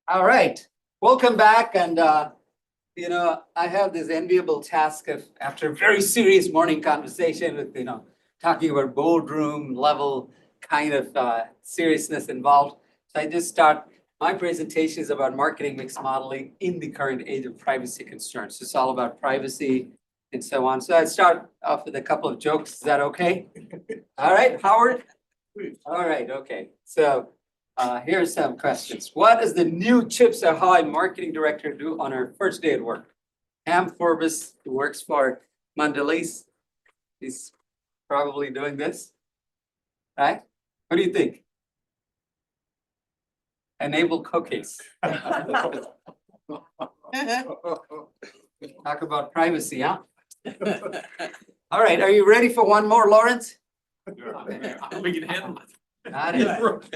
All right, welcome back. And, I have this enviable task of, after a very serious morning conversation with, talking about boardroom level kind of seriousness involved. So I just start, my presentation is about marketing mix modeling in the current age of privacy concerns. It's all about privacy and so on. So I start off with a couple of jokes. Is that okay? All right, Howard? All right, okay. So here's some questions. What does the new Chips Ahoy marketing director do on her first day at work? Ham Forbes, who works for Mondelez, he's probably doing this, right? What do you think? Enable cookies. Talk about privacy, huh? All right, are you ready for one more, Lawrence? We can handle it. Got it.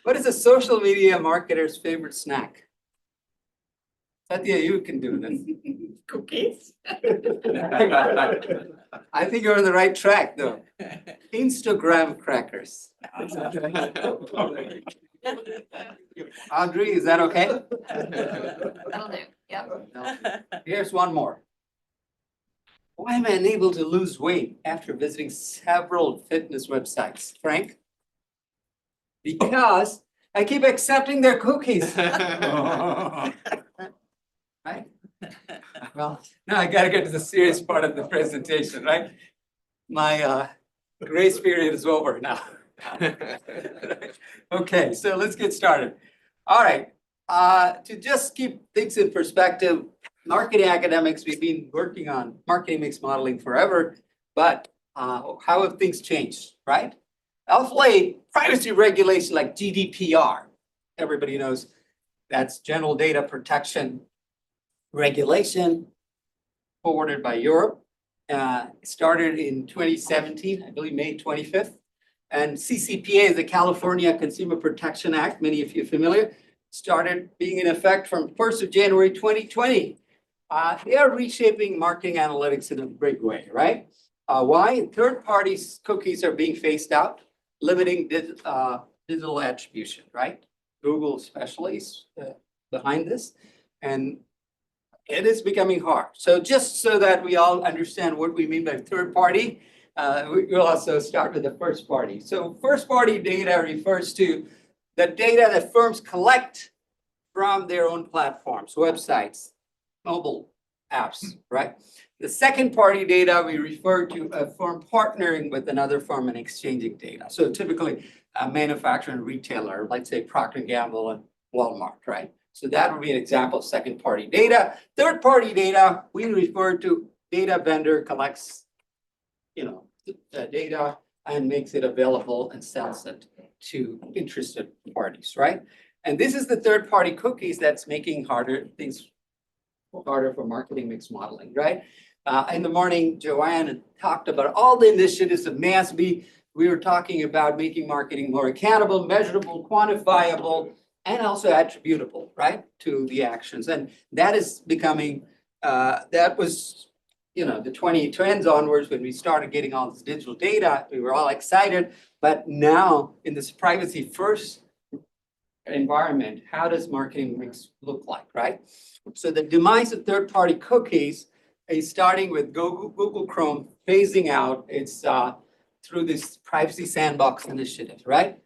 What is a social media marketer's favorite snack? Satya, you can do this. Cookies? I think you're on the right track, though. Instagram crackers. Audrey, is that okay? That'll do, yep. Here's one more. Why am I unable to lose weight after visiting several fitness websites? Frank? Because I keep accepting their cookies. Right? Well, now I gotta get to the serious part of the presentation, right? My grace period is over now. Okay, so let's get started. All right, to just keep things in perspective, marketing academics, we've been working on marketing mix modeling forever, but how have things changed, right? Of late, privacy regulation like GDPR, everybody knows that's General Data Protection Regulation forwarded by Europe, started in 2017, I believe May 25th. And CCPA is the California Consumer Protection Act, many of you are familiar, started being in effect from 1st of January 2020. They are reshaping marketing analytics in a big way, right? Why? Third-party cookies are being phased out, limiting digital attribution, right? Google especially is behind this. And it is becoming hard. So just so that we all understand what we mean by third party, we'll also start with the first party. So first party data refers to the data that firms collect from their own platforms, websites, mobile apps, right? The second party data, we refer to a firm partnering with another firm and exchanging data. So typically a manufacturer and retailer, let's say Procter & Gamble and Walmart, right? So that would be an example of second party data. Third party data, we refer to data vendor collects, the data and makes it available and sells it to interested parties, right? And this is the third party cookies that's making things harder for marketing mix modeling, right? In the morning, Joanne talked about all the initiatives of MASB. We were talking about making marketing more accountable, measurable, quantifiable, and also attributable, right, to the actions. And that is becoming, that was, the 2010s onwards when we started getting all this digital data, we were all excited. But now in this privacy first environment, how does marketing mix look like, right? So the demise of third-party cookies is starting with Google Chrome phasing out its through this privacy sandbox initiative, right?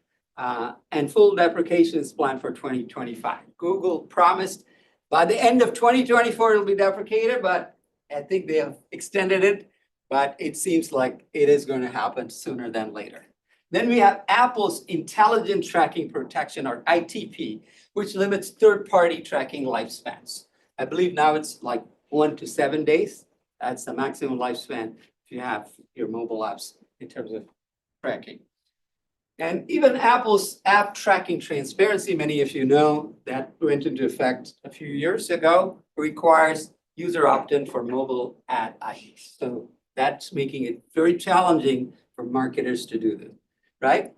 And full deprecation is planned for 2025. Google promised by the end of 2024 it'll be deprecated, but I think they have extended it, but it seems like it is going to happen sooner than later. Then we have Apple's Intelligent Tracking Protection, or ITP, which limits third-party tracking lifespans. I believe now it's like 1 to 7 days. That's the maximum lifespan if you have your mobile apps in terms of tracking. And even Apple's app tracking transparency, many of you know, that went into effect a few years ago, requires user opt-in for mobile ad IDs. So that's making it very challenging for marketers to do this, right?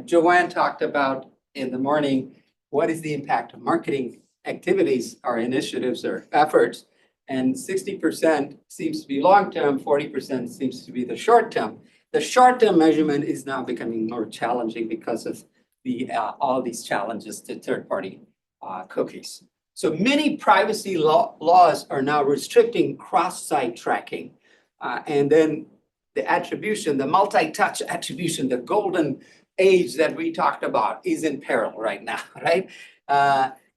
Joanne talked about in the morning, what is the impact of marketing activities or initiatives or efforts? And 60% seems to be long-term, 40% seems to be the short-term. The short-term measurement is now becoming more challenging because of all these challenges to third-party cookies. So many privacy laws are now restricting cross-site tracking. And then the attribution, the multi-touch attribution, the golden age that we talked about is in peril right now, right?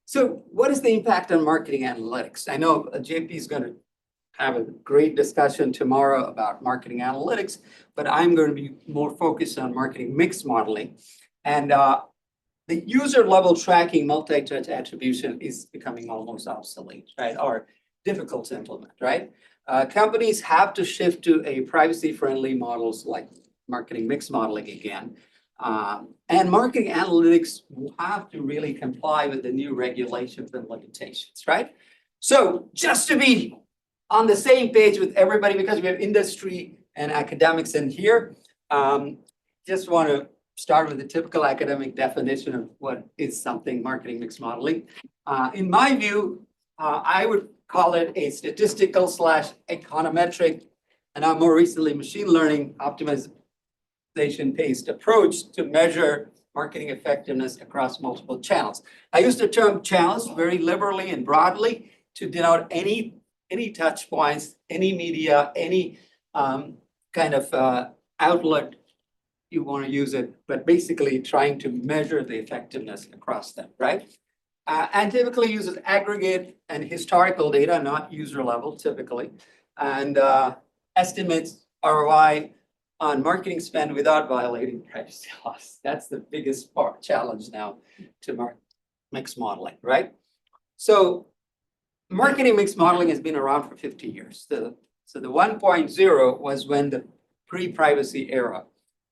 So what is the impact on marketing analytics? I know JP is going to have a great discussion tomorrow about marketing analytics, but I'm going to be more focused on marketing mix modeling. And the user level tracking multi-touch attribution is becoming almost obsolete, right? Or difficult to implement, right? Companies have to shift to a privacy-friendly models like marketing mix modeling again. And marketing analytics will have to really comply with the new regulations and limitations, right? So just to be on the same page with everybody, because we have industry and academics in here, just want to start with the typical academic definition of what is something marketing mix modeling. In my view, I would call it a statistical / econometric, and now more recently, machine learning optimization-based approach to measure marketing effectiveness across multiple channels. I use the term channels very liberally and broadly to denote any touch points, any media, any kind of outlet you want to use it, but basically trying to measure the effectiveness across them, right? And typically uses aggregate and historical data, not user level typically, and estimates ROI on marketing spend without violating privacy laws. That's the biggest challenge now to mix modeling, right? So marketing mix modeling has been around for 50 years. So the 1.0 was when the pre-privacy era,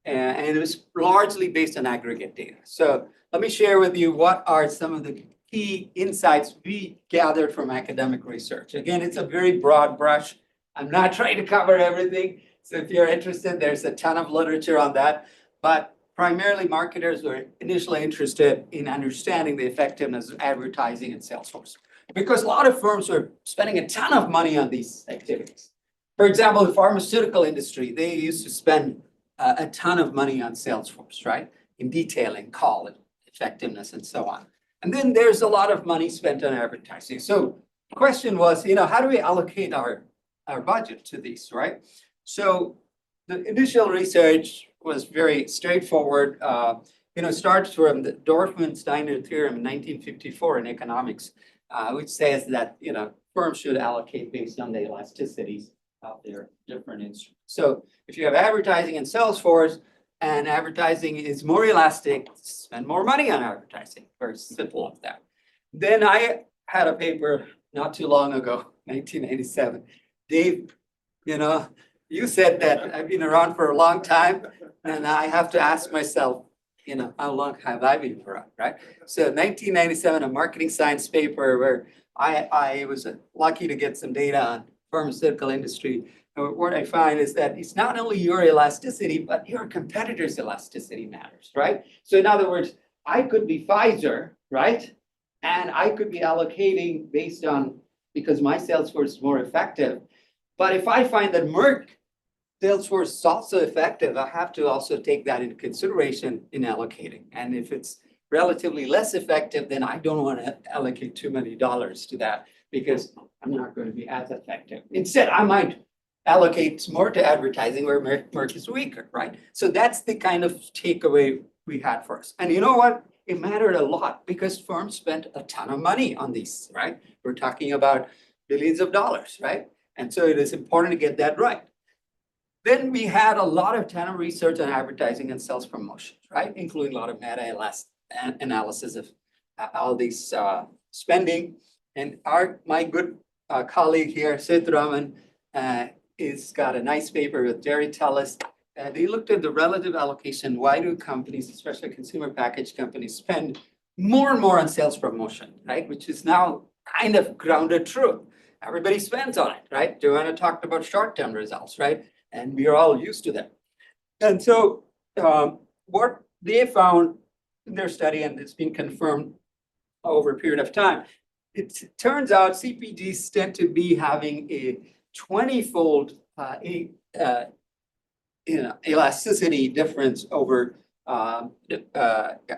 and it was largely based on aggregate data. So let me share with you what are some of the key insights we gathered from academic research. Again, it's a very broad brush. I'm not trying to cover everything. So if you're interested, there's a ton of literature on that. But primarily marketers were initially interested in understanding the effectiveness of advertising and sales force, because a lot of firms were spending a ton of money on these activities. For example, the pharmaceutical industry, they used to spend a ton of money on Salesforce, right? In detailing, call effectiveness, and so on. And then there's a lot of money spent on advertising. So the question was, how do we allocate our budget to these, right? So the initial research was very straightforward. Starts from the Dorfman-Steiner theorem in 1954 in economics, which says that, firms should allocate based on the elasticities of their different instruments. So if you have advertising and sales force, and advertising is more elastic, spend more money on advertising. Very simple of that. Then I had a paper not too long ago, 1987. Dave, you said that I've been around for a long time, and I have to ask myself, how long have I been around, right? So 1997, a marketing science paper where I was lucky to get some data on pharmaceutical industry. And what I find is that it's not only your elasticity, but your competitor's elasticity matters, right? So in other words, I could be Pfizer, right? And I could be allocating based on, because my sales force is more effective. But if I find that Merck sales force is also effective, I have to also take that into consideration in allocating. And if it's relatively less effective, then I don't want to allocate too many dollars to that because I'm not going to be as effective. Instead, I might allocate more to advertising where Merck is weaker, right? So that's the kind of takeaway we had for us. And you know what? It mattered a lot because firms spent a ton of money on these, right? We're talking about billions of dollars, right? And so it is important to get that right. Then we had a lot of ton of research on advertising and sales promotions, right? Including a lot of meta-analysis of all these spending. And my good colleague here, Sitharaman, is got a nice paper with Jerry Tellis. They looked at the relative allocation. Why do companies, especially consumer packaged companies, spend more and more on sales promotion, right? Which is now kind of grounded truth. Everybody spends on it, right? Joanna talked about short-term results, right? And we are all used to them. And so what they found in their study, and it's been confirmed over a period of time, it turns out CPGs tend to be having a 20-fold elasticity difference over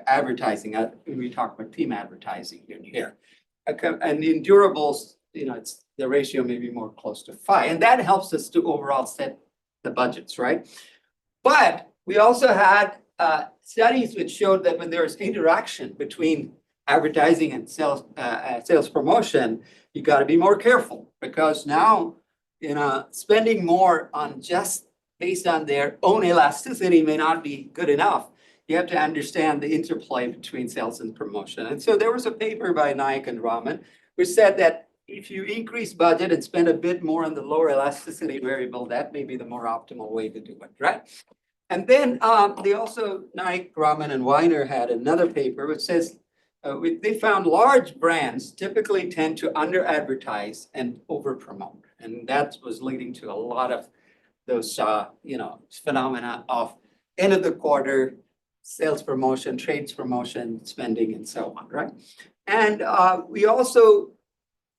advertising. We talk about theme advertising here. And in durables, it's the ratio may be more close to 5, and that helps us to overall set the budgets, right? But we also had studies which showed that when there's interaction between advertising and sales promotion, you got to be more careful, because now, spending more on just based on their own elasticity may not be good enough. You have to understand the interplay between sales and promotion. And so there was a paper by Naik and Raman which said that if you increase budget and spend a bit more on the lower elasticity variable, that may be the more optimal way to do it, right? And then they also, Naik, Raman, and Weiner had another paper which says they found large brands typically tend to under-advertise and over-promote. And that was leading to a lot of those, phenomena of end of the quarter, sales promotion, trades promotion, spending, and so on, right? And we also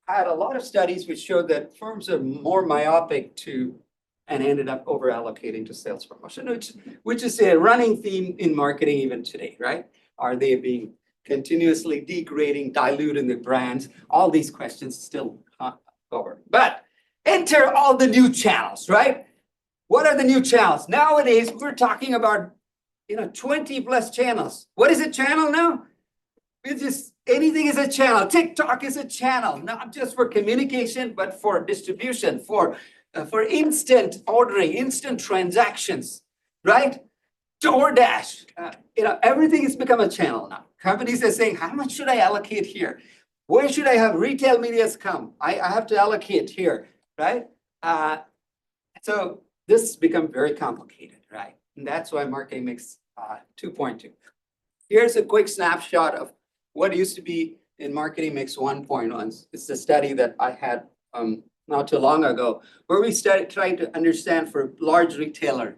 had a lot of studies which showed that firms are more myopic and ended up over allocating to sales promotion, which is a running theme in marketing even today, right? Are they being continuously degrading, diluting the brands? All these questions still covered. But enter all the new channels, right? What are the new channels? Nowadays, we're talking about 20 plus channels. What is a channel now? It's just anything is a channel. TikTok is a channel, not just for communication, but for distribution, for instant ordering, instant transactions, right? DoorDash, everything has become a channel now. Companies are saying, how much should I allocate here? Where should I have retail medias come? I have to allocate here, right? So this has become very complicated, right? And that's why marketing mix 2.2. Here's a quick snapshot of what used to be in marketing mix 1.1. It's a study that I had not too long ago, where we started trying to understand for large retailer,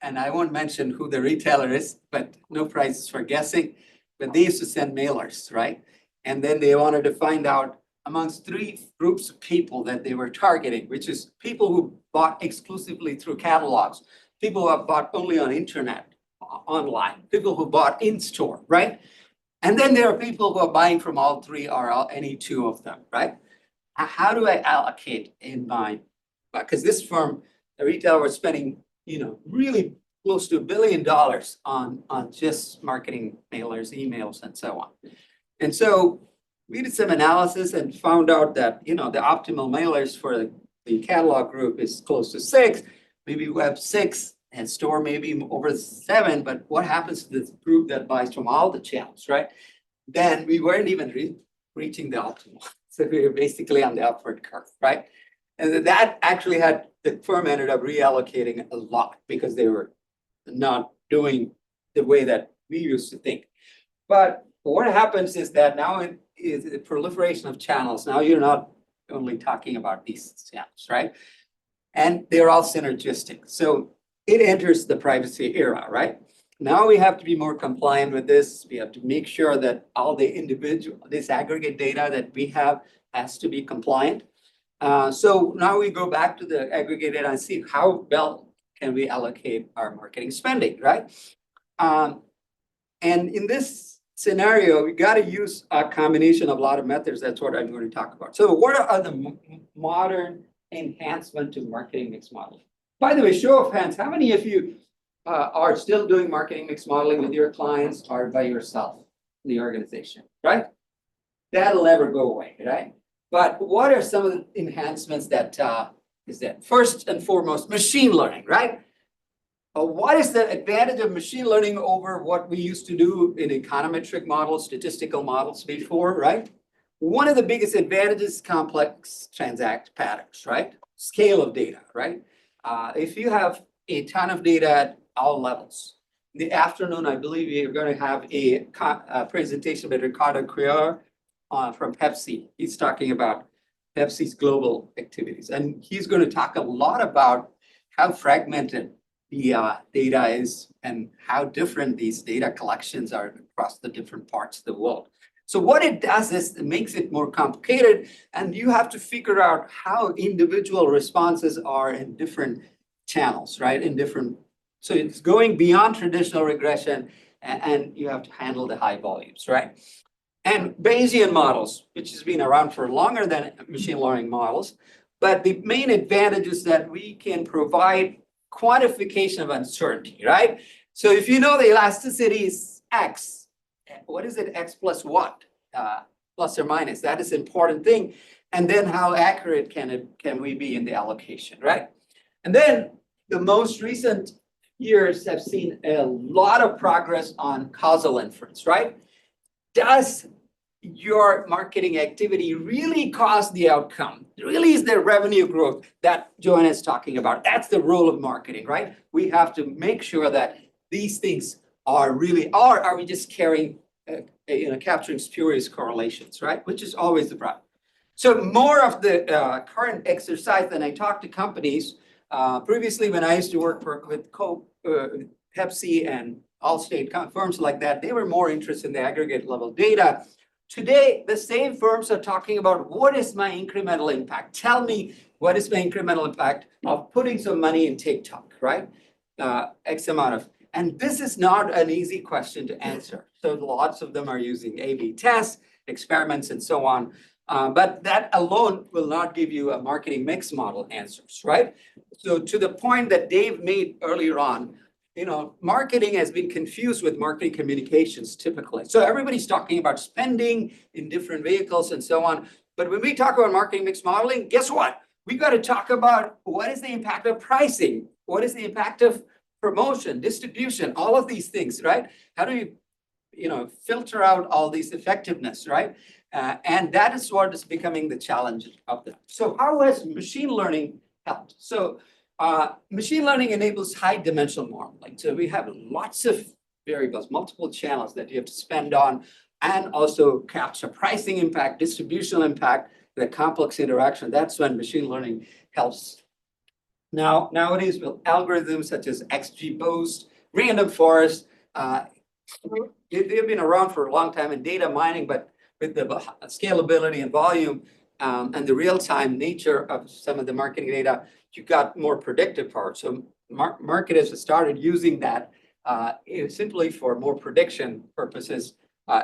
and I won't mention who the retailer is, but no prizes for guessing, but they used to send mailers, right? And then they wanted to find out amongst 3 groups of people that they were targeting, which is people who bought exclusively through catalogs, people who have bought only on internet, online, people who bought in store, right? And then there are people who are buying from all 3 or any 2 of them, right? How do I allocate in my, because this firm, the retailer was spending, really close to $1 billion on just marketing mailers, emails, and so on. And so we did some analysis and found out that, the optimal mailers for the catalog group is close to 6, maybe web 6, and store maybe over 7, but what happens to this group that buys from all the channels, right? Then we weren't even reaching the optimal. So we were basically on the upward curve, right? And that actually the firm ended up reallocating a lot because they were not doing the way that we used to think. But what happens is that now it is the proliferation of channels. Now you're not only talking about these channels, right? And they're all synergistic. So it enters the privacy era, right? Now we have to be more compliant with this. We have to make sure that all this aggregate data that we have has to be compliant. So now we go back to the aggregate data and see how well can we allocate our marketing spending, right? And in this scenario, we got to use a combination of a lot of methods. That's what I'm going to talk about. So what are the modern enhancement to marketing mix modeling? By the way, show of hands, how many of you are still doing marketing mix modeling with your clients or by yourself in the organization, right? That'll never go away, right? But what are some of the enhancements that is that? First and foremost, machine learning, right? What is the advantage of machine learning over what we used to do in econometric models, statistical models before, right? One of the biggest advantages is complex transact patterns, right? Scale of data, right? If you have a ton of data at all levels. In the afternoon, I believe we are going to have a presentation by Ricardo Crior from Pepsi. He's talking about Pepsi's global activities. And he's going to talk a lot about how fragmented the data is and how different these data collections are across the different parts of the world. So what it does is it makes it more complicated, and you have to figure out how individual responses are in different channels, right? So it's going beyond traditional regression and you have to handle the high volumes, right? And Bayesian models, which has been around for longer than machine learning models, but the main advantage is that we can provide quantification of uncertainty, right? So if you know the elasticity is X, what is it, X plus what? Plus or minus, that is an important thing. And then how accurate can we be in the allocation, right? And then the most recent years have seen a lot of progress on causal inference, right? Does your marketing activity really cause the outcome? Really is there revenue growth that Joanna is talking about? That's the role of marketing, right? We have to make sure that these things are really, or are we just carrying, capturing spurious correlations, right? Which is always the problem. So more of the current exercise when I talk to companies, previously when I used to work with Coke, Pepsi and Allstate firms like that, they were more interested in the aggregate level data. Today, the same firms are talking about what is my incremental impact? Tell me what is my incremental impact of putting some money in TikTok, right? X amount of, and this is not an easy question to answer. So lots of them are using A/B tests, experiments, and so on. But that alone will not give you a marketing mix model answers, right? So to the point that Dave made earlier on, marketing has been confused with marketing communications typically. So everybody's talking about spending in different vehicles and so on. But when we talk about marketing mix modeling, guess what? We got to talk about what is the impact of pricing? What is the impact of promotion, distribution, all of these things, right? How do you, filter out all these effectiveness, right? And that is what is becoming the challenge of that. So how has machine learning helped? So machine learning enables high dimensional modeling. So we have lots of variables, multiple channels that you have to spend on, and also capture pricing impact, distributional impact, the complex interaction. That's when machine learning helps. Nowadays with algorithms such as XGBoost, random forest, they've been around for a long time in data mining, but with the scalability and volume and the real-time nature of some of the marketing data, you got more predictive power. So marketers have started using that simply for more prediction purposes,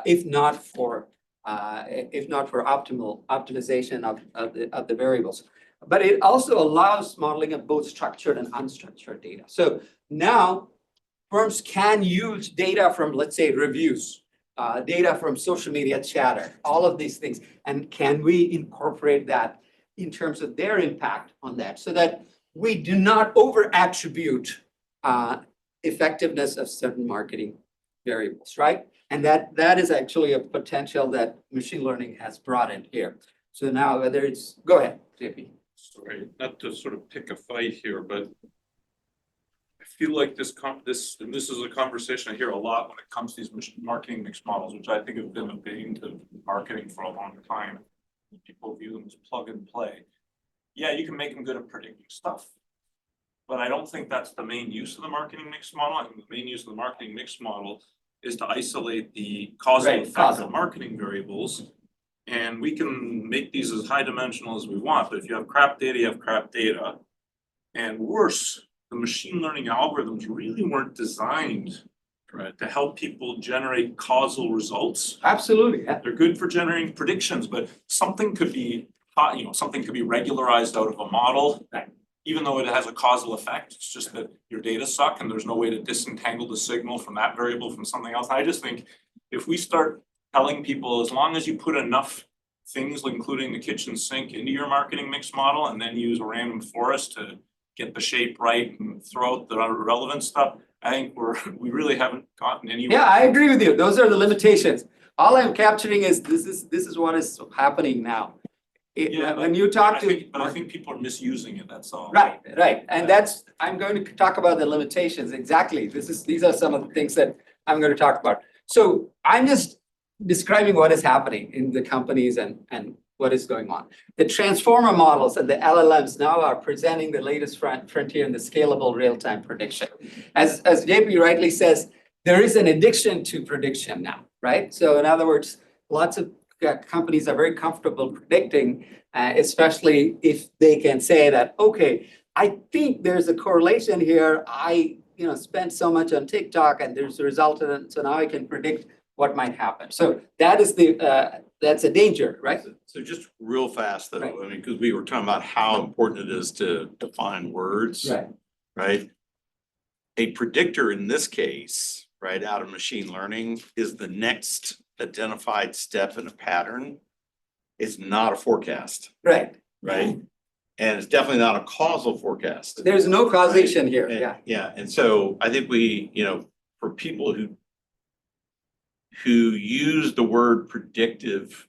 if not for optimization of the variables. But it also allows modeling of both structured and unstructured data. So now firms can use data from, let's say, reviews, data from social media chatter, all of these things. And can we incorporate that in terms of their impact on that so that we do not over-attribute effectiveness of certain marketing variables, right? And that is actually a potential that machine learning has brought in here. So now whether it's, go ahead, JP. Sorry, not to sort of pick a fight here, but I feel like this is a conversation I hear a lot when it comes to these marketing mix models, which I think have been a bane to marketing for a long time. People view them as plug and play. Yeah, you can make them good at predicting stuff, but I don't think that's the main use of the marketing mix model. I think the main use of the marketing mix model is to isolate the causal effect of marketing variables. And we can make these as high dimensional as we want, but if you have crap data, you have crap data. And worse, the machine learning algorithms really weren't designed to help people generate causal results. Absolutely. Yeah. They're good for generating predictions, but something could be regularized out of a model, even though it has a causal effect. It's just that your data suck and there's no way to disentangle the signal from that variable from something else. I just think if we start telling people, as long as you put enough things, including the kitchen sink, into your marketing mix model and then use a random forest to get the shape right and throw out the relevant stuff, I think we really haven't gotten anywhere. Yeah, I agree with you. Those are the limitations. All I'm capturing is this is what is happening now. When you talk I think people are misusing it, that's all. Right. And I'm going to talk about the limitations. Exactly. These are some of the things that I'm going to talk about. So I'm just describing what is happening in the companies and what is going on. The transformer models and the LLMs now are presenting the latest frontier in the scalable real-time prediction. As JP rightly says, there is an addiction to prediction now, right? So in other words, lots of companies are very comfortable predicting, especially if they can say that, okay, I think there's a correlation here. spent so much on TikTok and there's a result in it, so now I can predict what might happen. So that is that's a danger, right? So just real fast though, Right. I mean, because we were talking about how important it is to define words, right? A predictor in this case, right, out of machine learning is the next identified step in a pattern. It's not a forecast, Right. right? And it's definitely not a causal forecast. There's no causation here, And- yeah. Yeah, and so I think we, for people who use the word predictive,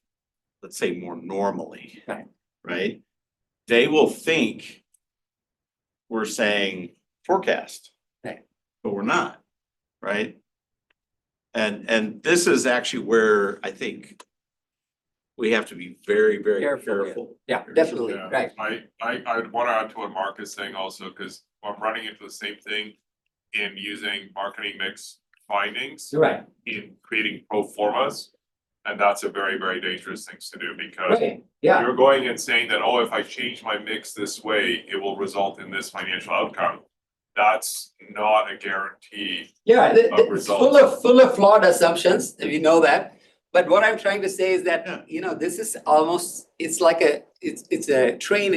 let's say more normally. Right. Right? They will think we're saying forecast. Right. But we're not, right? And this is actually where I think we have to be very, very Careful, yeah. careful. Yeah, definitely, Yeah, right. I would want to add to what Mark is saying also, because I'm running into the same thing in using marketing mix findings Right, in creating pro formas. And that's a very, very dangerous thing to do because right, yeah, you're going and saying that, oh, if I change my mix this way, it will result in this financial outcome. That's not a guarantee. yeah, it's results. full of flawed assumptions, we know that. But what I'm trying to say is Yeah. that, this is almost, it's like it's a train,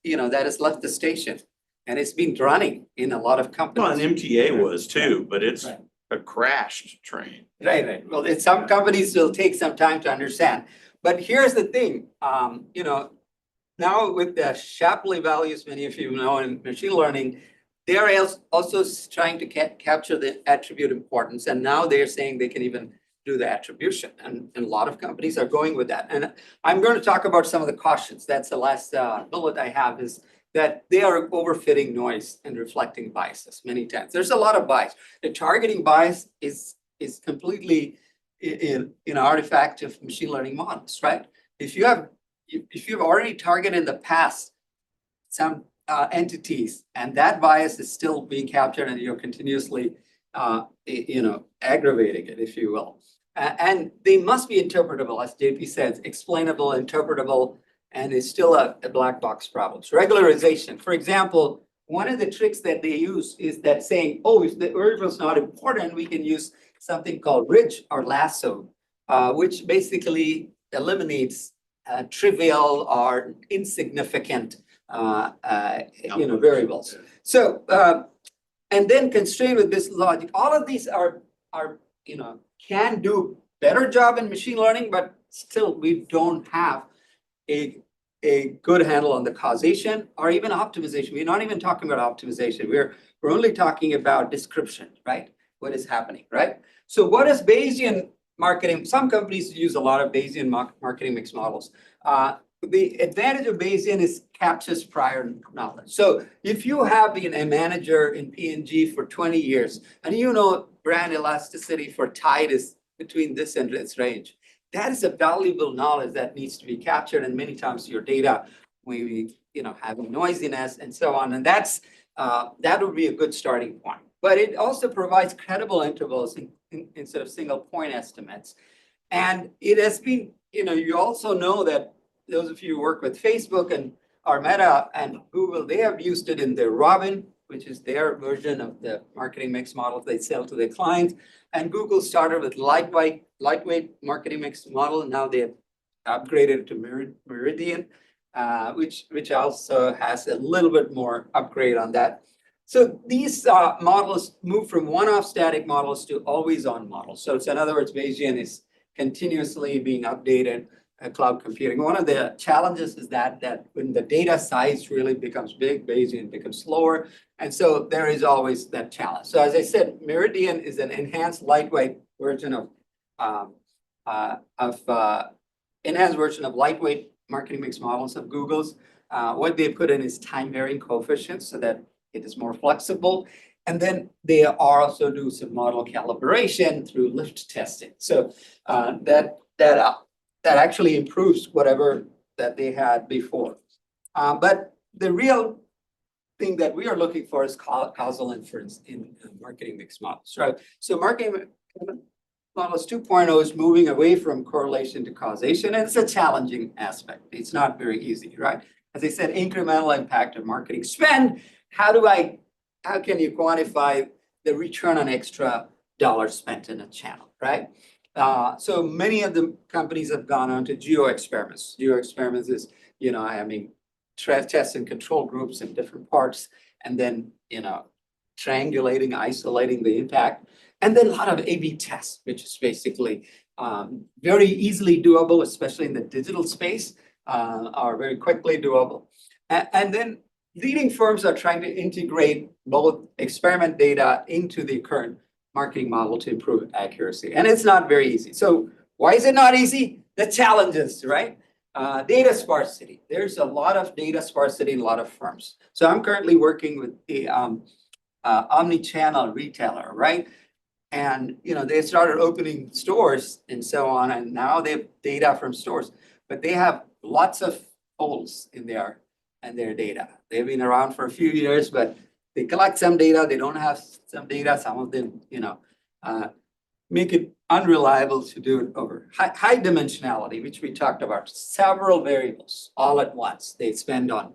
that has left the station. And it's been running in a lot of Well, companies. and MTA was too, but it's Right. a crashed train. Right. Well, some companies will take some time to understand. But here's the thing, now with the Shapley values, many of you know in machine learning, they are also trying to capture the attribute importance. And now they're saying they can even do the attribution. And a lot of companies are going with that. And I'm going to talk about some of the cautions. That's the last bullet I have, is that they are overfitting noise and reflecting biases many times. There's a lot of bias. The targeting bias is completely in an artifact of machine learning models, right? If you've already targeted in the past some entities and that bias is still being captured and you're continuously aggravating it, if you will. And they must be interpretable, as JP says, explainable, interpretable, and it's still a black box problem. So regularization, for example, one of the tricks that they use is that saying, oh, if the variable is not important, we can use something called ridge or lasso, which basically eliminates trivial or insignificant variables. So and then constrained with this logic, all of these are can do better job in machine learning, but still we don't have a good handle on the causation or even optimization. We're not even talking about optimization. We're only talking about description, right? What is happening, right? So what is Bayesian marketing? Some companies use a lot of Bayesian marketing mix models. The advantage of Bayesian is captures prior knowledge. So if you have been a manager in P&G for 20 years and brand elasticity for Tide is between this and this range, that is a valuable knowledge that needs to be captured. And many times your data may be, having noisiness and so on. And that would be a good starting point. But it also provides credible intervals instead of single point estimates. And it has been, you also know that those of you who work with Facebook and or Meta and Google, they have used it in their Robin, which is their version of the marketing mix model they sell to their clients. And Google started with lightweight marketing mix model. And now they have upgraded it to Meridian, which also has a little bit more upgrade on that. So these models move from one-off static models to always-on models. So it's, in other words, Bayesian is continuously being updated. Cloud computing. One of the challenges is that when the data size really becomes big, Bayesian becomes slower. And so there is always that challenge. So as I said, Meridian is an enhanced lightweight version of lightweight marketing mix models of Google's. What they put in is time varying coefficients so that it is more flexible. And then they also do some model calibration through lift testing. So that actually improves whatever that they had before. But the real thing that we are looking for is causal inference in marketing mix models, right? So marketing models 2.0 is moving away from correlation to causation, and it's a challenging aspect. It's not very easy, right? As I said, incremental impact of marketing spend. How can you quantify the return on extra dollars spent in a channel, right? So many of the companies have gone on to geo experiments. Geo experiments is, test and control groups in different parts, and then, triangulating, isolating the impact. And then a lot of A/B tests, which is basically very easily doable, especially in the digital space, are very quickly doable. And then leading firms are trying to integrate both experiment data into the current marketing model to improve accuracy. And it's not very easy. So why is it not easy? The challenges, right? Data sparsity. There's a lot of data sparsity in a lot of firms. So I'm currently working with a omni-channel retailer, right? And they started opening stores and so on, and now they have data from stores, but they have lots of holes in their data. They've been around for a few years, but they collect some data, they don't have some data, some of them, make it unreliable to do it over. High dimensionality, which we talked about, several variables all at once. They spend on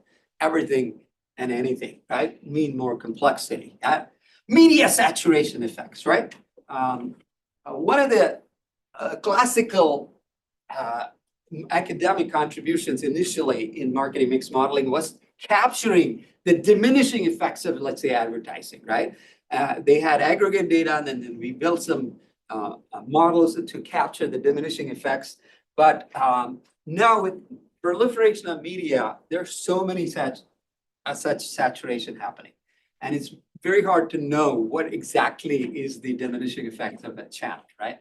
everything and anything, right? Mean more complexity. Media saturation effects, right? One of the classical academic contributions initially in marketing mix modeling was capturing the diminishing effects of, let's say, advertising, right? They had aggregate data, and then we built some models to capture the diminishing effects. But now with proliferation of media, there's so many such saturation happening. And it's very hard to know what exactly is the diminishing effect of a channel, right?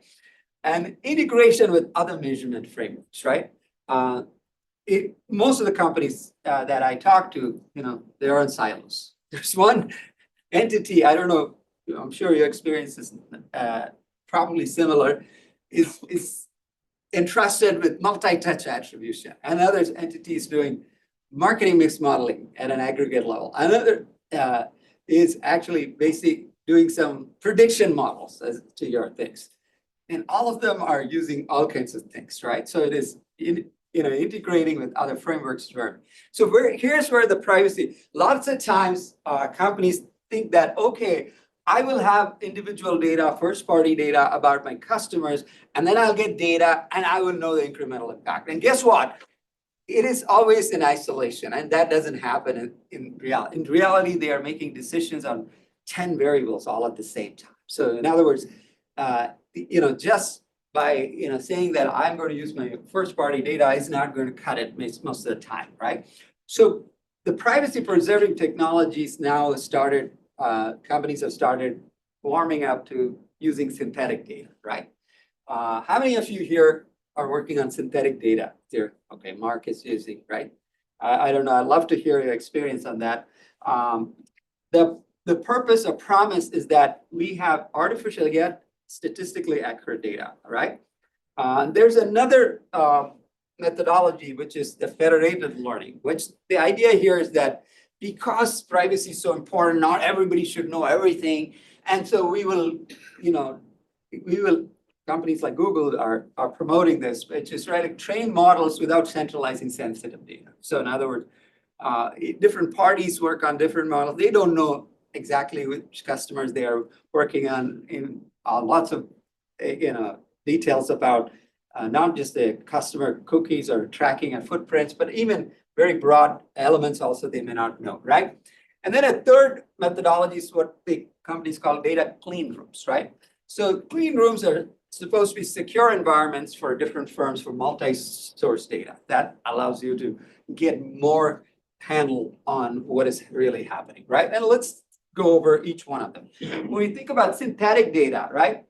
And integration with other measurement frameworks, right? Most of the companies that I talk to, they're in silos. There's one entity, I don't know, I'm sure your experience is probably similar, is entrusted with multi-touch attribution. Another entity is doing marketing mix modeling at an aggregate level. Another is actually basically doing some prediction models as to your things. And all of them are using all kinds of things, right? So it is integrating with other frameworks. So here's where the privacy, lots of times companies think that, okay, I will have individual data, first party data about my customers, and then I'll get data and I will know the incremental impact. And guess what? It is always in isolation, and that doesn't happen in reality. In reality, they are making decisions on 10 variables all at the same time. So in other words, just by saying that I'm going to use my first party data is not going to cut it most of the time, right? So the privacy preserving technologies now started, companies have started warming up to using synthetic data, right? How many of you here are working on synthetic data here? Okay, Mark is using, right? I don't know, I'd love to hear your experience on that. The purpose or promise is that we have artificial yet statistically accurate data, right? There's another methodology, which is the federated learning, which the idea here is that because privacy is so important, not everybody should know everything. And so we will, companies like Google are promoting this, which is right, train models without centralizing sensitive data. So in other words, different parties work on different models. They don't know exactly which customers they are working on in lots of details about not just the customer cookies or tracking and footprints, but even very broad elements also they may not know, right? And then a third methodology is what the companies call data clean rooms, right? So clean rooms are supposed to be secure environments for different firms for multi-source data. That allows you to get more handle on what is really happening, right? And let's go over each one of them. When we think about synthetic data, right?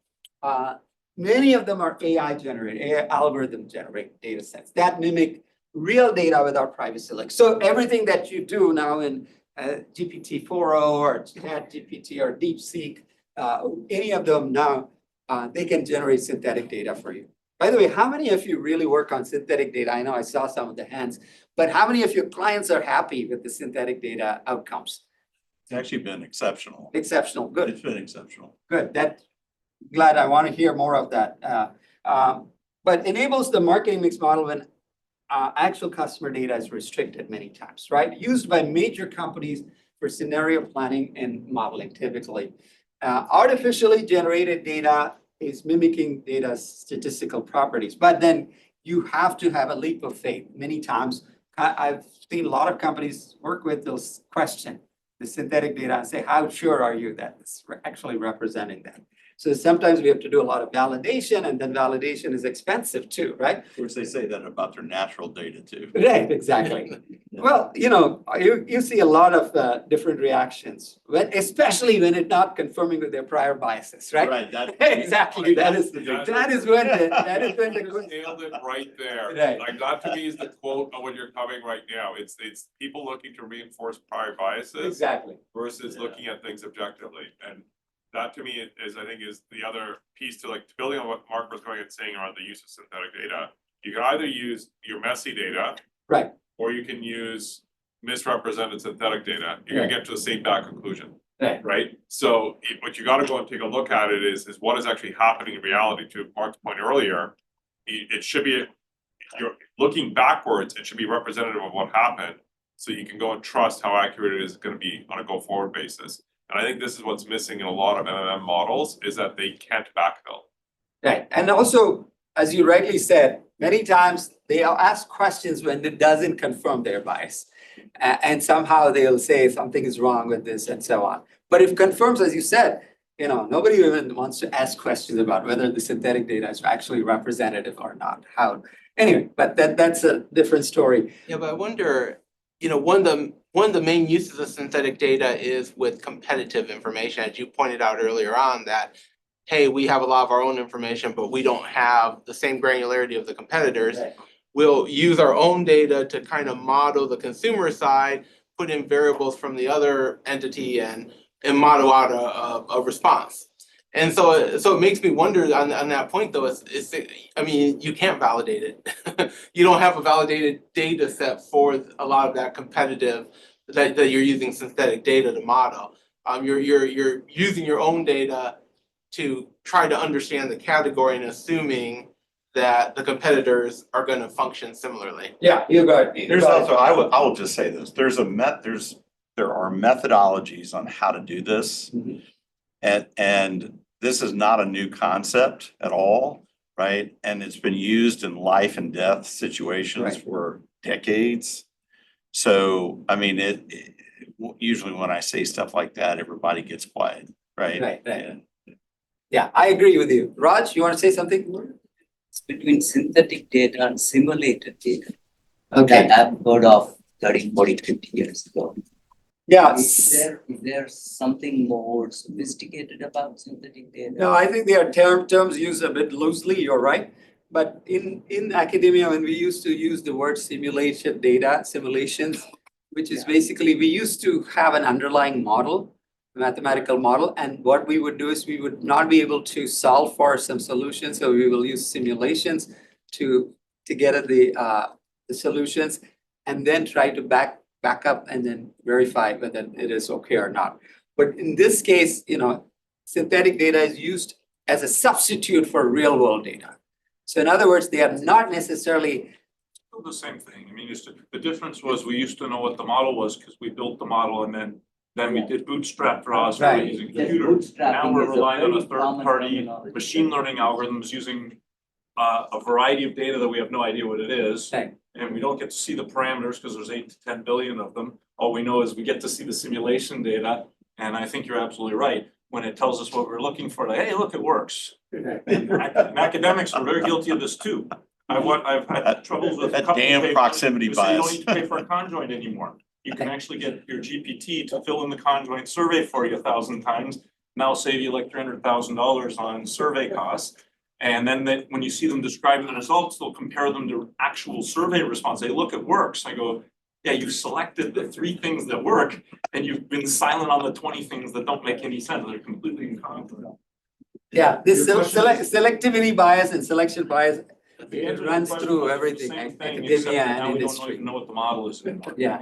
Many of them are AI generated, AI algorithm generated data sets that mimic real data without privacy links. So everything that you do now in GPT-4o or ChatGPT or DeepSeek, any of them now, they can generate synthetic data for you. By the way, how many of you really work on synthetic data? I know I saw some of the hands, but how many of your clients are happy with the synthetic data outcomes? It's actually been exceptional. Exceptional, good. It's been exceptional. Good, glad I want to hear more of that. But enables the marketing mix model when actual customer data is restricted many times, right? Used by major companies for scenario planning and modeling typically. Artificially generated data is mimicking data's statistical properties, but then you have to have a leap of faith. Many times, I've seen a lot of companies work with those question the synthetic data and say, how sure are you that it's actually representing that? So sometimes we have to do a lot of validation, and then validation is expensive too, right? Of course, they say that about their natural data too. Right, exactly. Well, you see a lot of different reactions, especially when it's not conforming with their prior biases, right? Right, that. Exactly, that is the when You the. nailed it right there. Right. Like, that to me is the quote of what you're coming right now. It's people looking to reinforce prior biases Exactly. versus Yeah. looking at things objectively. And that to me is, I think, is the other piece to, like, building on what Mark was going and saying around the use of synthetic data. You can either use your messy data, Right, or you can use misrepresented synthetic data. You're gonna get to the same bad conclusion, right, right? So what you gotta go and take a look at it is what is actually happening in reality. To Mark's point earlier, it should be, you're looking backwards, it should be representative of what happened. So you can go and trust how accurate it is gonna be on a go forward basis. And I think this is what's missing in a lot of MMM models, is that they can't backfill. right. And also, as you rightly said, many times they ask questions when it doesn't confirm their bias. And somehow they'll say something is wrong with this and so on. But if confirms, as you said, nobody even wants to ask questions about whether the synthetic data is actually representative or not. Anyway, but that's a different story. Yeah, but I wonder, one of the main uses of synthetic data is with competitive information, as you pointed out earlier on, that, hey, we have a lot of our own information, but we don't have the same granularity of the competitors. Right. We'll use our own data to kind of model the consumer side, put in variables from the other entity and model out a response. And so it makes me wonder on that point though, you can't validate it. You don't have a validated data set for a lot of that competitive that you're using synthetic data to model. You're using your own data to try to understand the category and assuming that the competitors are gonna function similarly. Yeah, you got it. There's also, I will just say this, there are methodologies on how to do this. Mhm. And this is not a new concept at all, right? And it's been used in life and death situations Right. for decades. So, I mean, usually when I say stuff like that, everybody gets quiet, right? Right, right. Yeah, I agree with you. Raj, you want to say something more? It's between synthetic data and simulated data Okay, that I've heard of 30, 40, 50 years ago. yeah. Is there something more sophisticated about synthetic data? No, I think they are terms used a bit loosely, you're right. But in academia, when we used to use the word simulations, which is basically, we used to have an underlying model, mathematical model, and what we would do is we would not be able to solve for some solutions, so we will use simulations to get at the solutions, and then try to back up and then verify whether it is okay or not. But in this case, synthetic data is used as a substitute for real world data. So in other words, they are not necessarily. Still the same thing. I mean, the difference was we used to know what the model was because we built the model and then we did bootstrap draws for Right. using Yes, computer. bootstrapping Now we're is a relying on a very common third-party terminology. machine learning algorithms using a variety of data that we have no idea what it is. Right. And we don't get to see the parameters because there's 8 to 10 billion of them. All we know is we get to see the simulation data. And I think you're absolutely right. When it tells us what we're looking for, like, hey, look, it works. And academics are very guilty of this too. I've had troubles with a That couple of damn papers. proximity We say you don't bias. need to pay for a conjoint anymore. You can actually get your GPT to fill in the conjoint survey for you 1,000 times. Now save you like $300,000 on survey costs. And then when you see them describing the results, they'll compare them to actual survey response. They look, it works. I go, yeah, you've selected the 3 things that work and you've been silent on the 20 things that don't make any sense. They're completely incongruent. Yeah, this Your question is- selectivity bias and selection bias, The it answer to the runs question through was the everything, same thing, academia except that and now we don't industry. even know what the model is anymore. Yeah.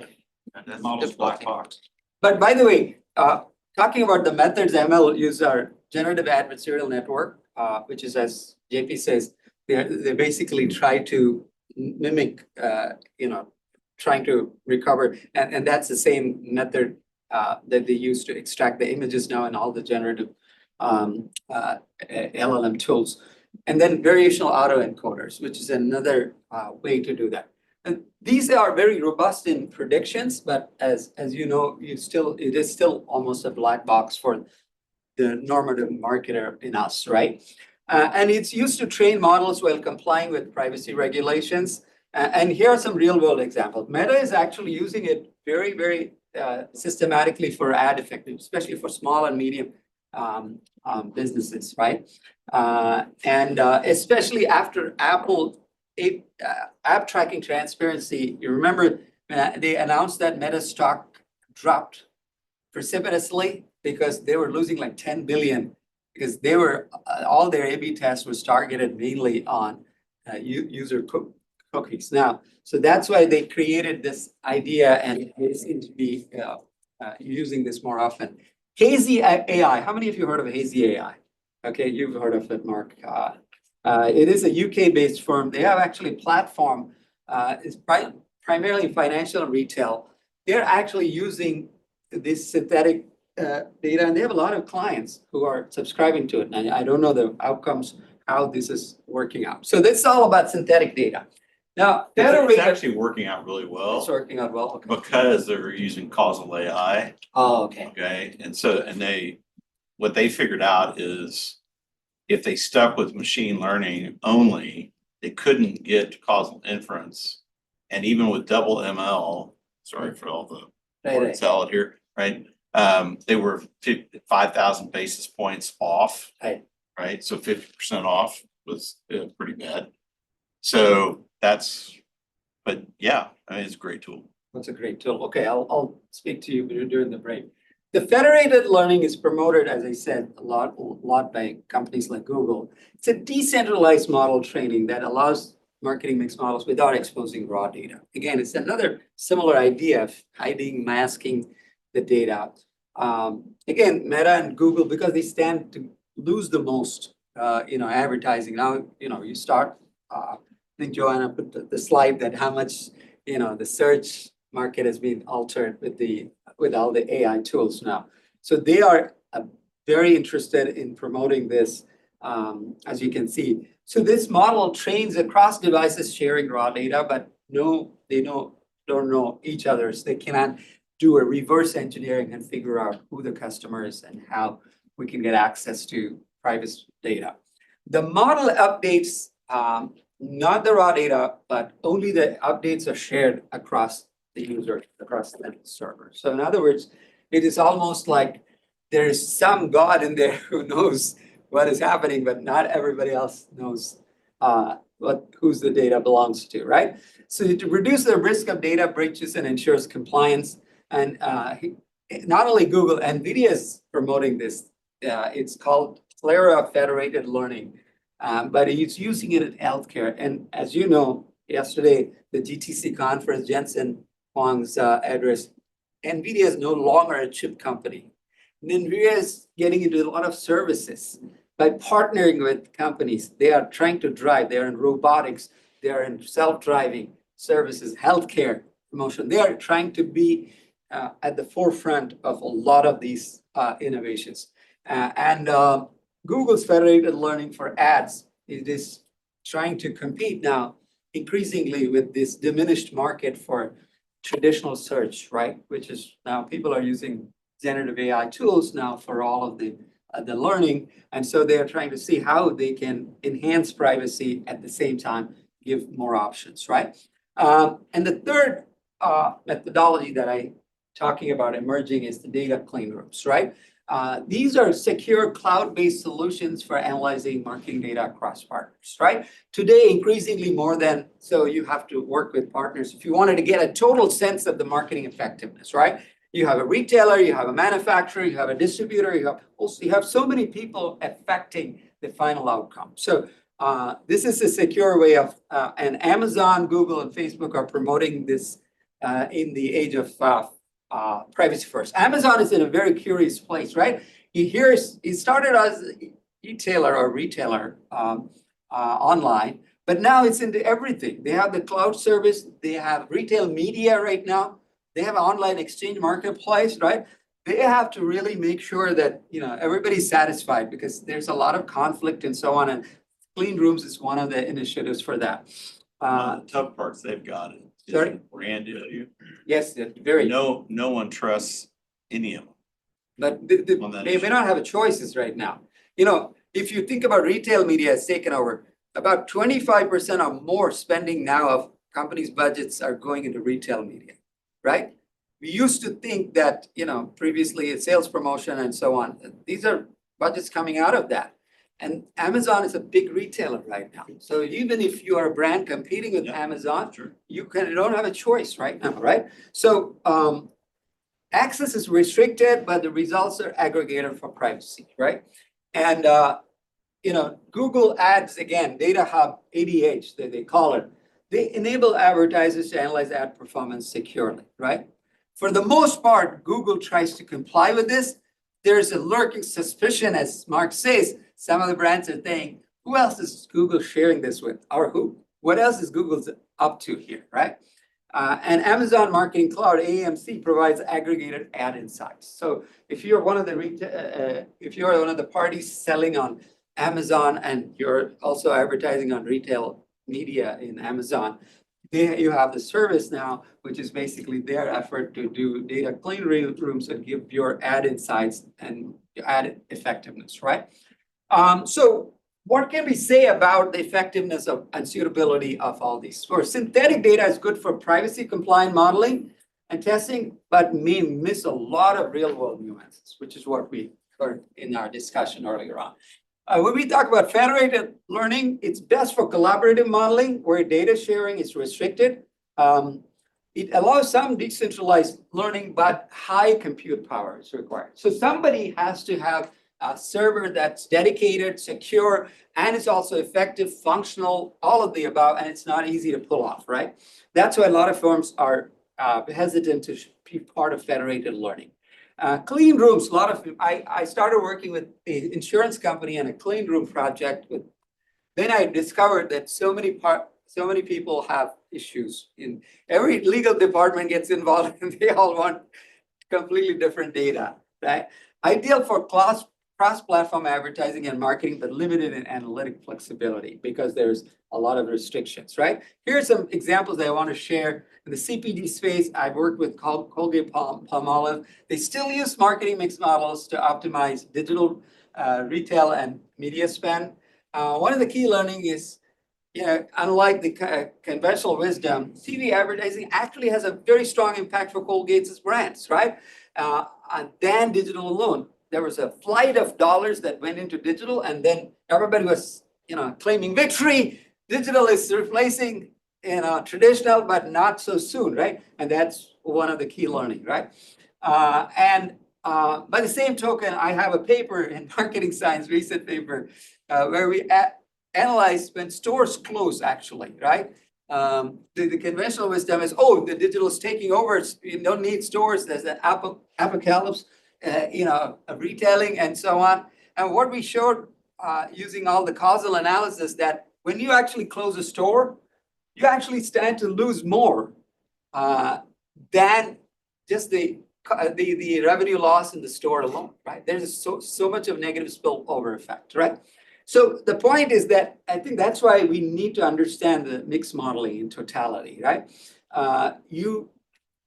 The model's black box. But by the way, talking about the methods ML use are generative adversarial network, which is, as JP says, they basically try to mimic, trying to recover, and that's the same method that they use to extract the images now in all the generative LLM tools. And then variational autoencoders, which is another way to do that. And these are very robust in predictions, but as you know, it is still almost a black box for the normative marketer in us, right? And it's used to train models while complying with privacy regulations. And here are some real world examples. Meta is actually using it very, very systematically for ad effectiveness, especially for small and medium businesses, right? And especially after Apple app tracking transparency, you remember they announced that Meta stock dropped precipitously because they were losing like 10 billion because they were all their A/B tests was targeted mainly on user cookies. Now, so that's why they created this idea, and they seem to be using this more often. Hazy AI. How many of you heard of Hazy AI? Okay, you've heard of it, Mark. It is a UK-based firm. They have actually a platform. It's primarily financial and retail. They're actually using this synthetic data, and they have a lot of clients who are subscribing to it. And I don't know the outcomes, how this is working out. So this is all about synthetic data. Now, It's actually working out really well. It's working out well. Okay. Because they're using causal AI. Oh, okay. Okay, what they figured out is if they stuck with machine learning only, they couldn't get to causal inference. And even with double ML, sorry for all the word salad here, right? They were 5,000 basis points off, right? So 50% off was pretty bad. So but yeah, I mean, it's a great tool. That's a great tool. Okay, I'll speak to you during the break. The federated learning is promoted, as I said, a lot by companies like Google. It's a decentralized model training that allows marketing mix models without exposing raw data. Again, it's another similar idea of hiding, masking the data. Again, Meta and Google, because they stand to lose the most, advertising. Now, you start, I think Joanna put the slide that how much, the search market has been altered with all the AI tools now. So they are very interested in promoting this, as you can see. So this model trains across devices sharing raw data, but they don't know each other's. They cannot do a reverse engineering and figure out who the customer is and how we can get access to private data. The model updates, not the raw data, but only the updates are shared across the user, across the server. So in other words, it is almost like there is some God in there who knows what is happening, but not everybody else knows whose the data belongs to, right? So to reduce the risk of data breaches and ensures compliance, and not only Google, NVIDIA is promoting this. It's called Clara Federated Learning, but it's using it in healthcare. And as you know, yesterday, the GTC conference, Jensen Huang's address, NVIDIA is no longer a chip company. NVIDIA is getting into a lot of services. By partnering with companies, they are trying to drive, they're in robotics, they're in self-driving services, healthcare promotion. They are trying to be at the forefront of a lot of these innovations. And Google's federated learning for ads is trying to compete now increasingly with this diminished market for traditional search, right? Which is now people are using generative AI tools now for all of the learning. And so they're trying to see how they can enhance privacy at the same time, give more options, right? And the third methodology that I'm talking about emerging is the data clean rooms, right? These are secure cloud-based solutions for analyzing marketing data across partners, right? Today, increasingly more than, so you have to work with partners if you wanted to get a total sense of the marketing effectiveness, right? You have a retailer, you have a manufacturer, you have a distributor, you have so many people affecting the final outcome. So this is a secure way of, and Amazon, Google, and Facebook are promoting this in the age of privacy first. Amazon is in a very curious place, right? He started as an e-tailer or retailer online, but now it's into everything. They have the cloud service, they have retail media right now, they have an online exchange marketplace, right? they have to really make sure that, everybody's satisfied because there's a lot of conflict and so on. And clean rooms is one of the initiatives for that. One of the tough parts they've got is Sorry? the brand issue. Yes, very. No one trusts any of them. But On that they may not have choices right now. If you think about retail media has taken over, about 25% or more spending now of companies' budgets are going into retail media, right? We used to think that, previously it's sales promotion and so on. These are budgets coming out of that. And Amazon is a big retailer right now. So even if you are a brand competing with Yeah, Amazon, sure. you don't have a choice right now, right? So access is restricted, but the results are aggregated for privacy, right? And Google Ads, again, Data Hub, ADH, they call it, they enable advertisers to analyze ad performance securely, right? For the most part, Google tries to comply with this. There's a lurking suspicion, as Mark says, some of the brands are saying, who else is Google sharing this with? Or what else is Google up to here, right? And Amazon Marketing Cloud, AMC, provides aggregated ad insights. So if you're one of the parties selling on Amazon and you're also advertising on retail media in Amazon, you have the service now, which is basically their effort to do data clean rooms and give your ad insights and ad effectiveness, right? So what can we say about the effectiveness of and suitability of all these? For synthetic data is good for privacy compliant modeling and testing, but may miss a lot of real world nuances, which is what we heard in our discussion earlier on. When we talk about federated learning, it's best for collaborative modeling where data sharing is restricted. It allows some decentralized learning, but high compute power is required. So somebody has to have a server that's dedicated, secure, and it's also effective, functional, all of the above, and it's not easy to pull off, right? That's why a lot of firms are hesitant to be part of federated learning. Clean rooms, I started working with the insurance company on a clean room project. Then I discovered that so many people have issues. In every legal department gets involved and they all want completely different data, right? Ideal for cross-platform advertising and marketing, but limited in analytic flexibility because there's a lot of restrictions, right? Here's some examples I want to share. In the CPG space, I've worked with Colgate-Palmolive. They still use marketing mix models to optimize digital retail and media spend. One of the key learning is, unlike the conventional wisdom, TV advertising actually has a very strong impact for Colgate's brands, right? Than digital alone. There was a flight of dollars that went into digital, and then everybody was, claiming victory. Digital is replacing, traditional, but not so soon, right? And that's one of the key learning, right? By the same token, I have a paper in marketing science, recent paper, where we analyze when stores close, actually, right? The conventional wisdom is, the digital is taking over. You don't need stores. There's an apocalypse, of retailing and so on. And what we showed using all the causal analysis that when you actually close a store, you actually stand to lose more than just the revenue loss in the store alone, right? There's so much of negative spillover effect, right? So the point is that I think that's why we need to understand the mix modeling in totality, right?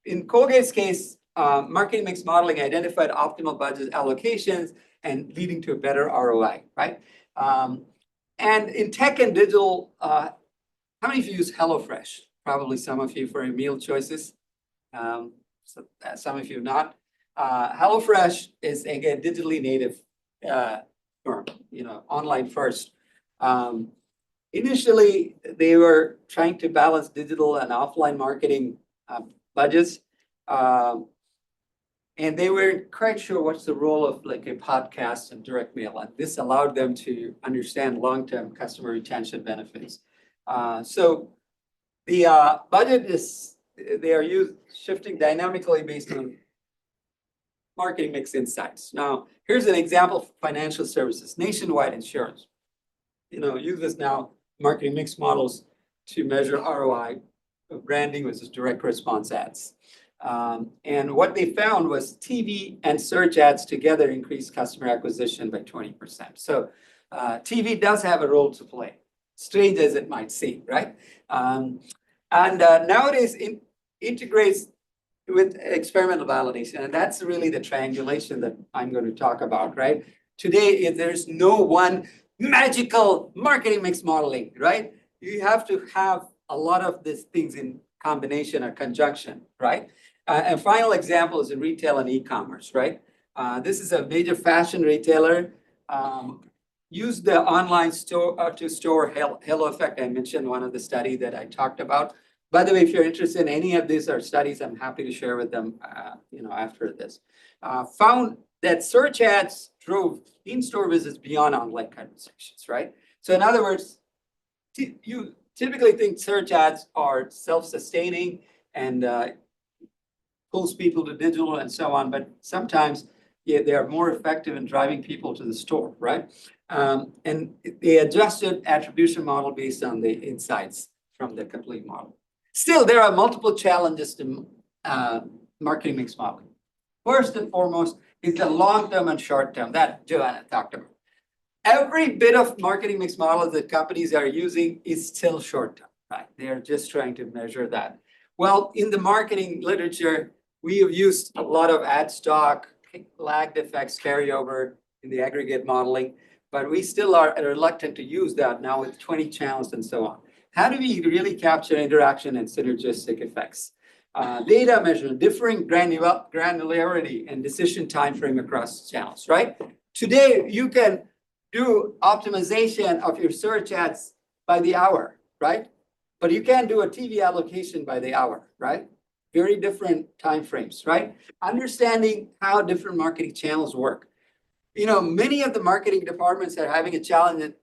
In Colgate's case, marketing mix modeling identified optimal budget allocations and leading to a better ROI, right? And in tech and digital, how many of you use HelloFresh? Probably some of you for your meal choices. Some of you not. HelloFresh is, again, digitally native firm, online first. Initially, they were trying to balance digital and offline marketing budgets. And they weren't quite sure what's the role of like a podcast and direct mail. And this allowed them to understand long-term customer retention benefits. So the budget they are shifting dynamically based on marketing mix insights. Now, here's an example of financial services, Nationwide Insurance. Uses now marketing mix models to measure ROI of branding versus direct response ads. And what they found was TV and search ads together increased customer acquisition by 20%. So TV does have a role to play, strange as it might seem, right? Nowadays it integrates with experimental validation, and that's really the triangulation that I'm going to talk about, right? Today, there's no one magical marketing mix modeling, right? You have to have a lot of these things in combination or conjunction, right? And final example is in retail and e-commerce, right? This is a major fashion retailer. Use the online store to store halo effect. I mentioned one of the study that I talked about. By the way, if you're interested in any of these or studies, I'm happy to share with them, after this. Found that search ads drove in-store visits beyond online conversations, right? So in other words, you typically think search ads are self-sustaining and pulls people to digital and so on, but sometimes they are more effective in driving people to the store, right? And they adjusted attribution model based on the insights from the complete model. Still, there are multiple challenges to marketing mix modeling. First and foremost is the long-term and short-term that Joanna talked about. Every bit of marketing mix model that companies are using is still short-term, right? They're just trying to measure that. Well, in the marketing literature, we have used a lot of ad stock, lagged effects carryover in the aggregate modeling, but we still are reluctant to use that now with 20 channels and so on. How do we really capture interaction and synergistic effects? Data measurement, differing granularity and decision time frame across channels, right? Today, you can do optimization of your search ads by the hour, right? But you can't do a TV allocation by the hour, right? Very different time frames, right? Understanding how different marketing channels work. Many of the marketing departments are having a challenge.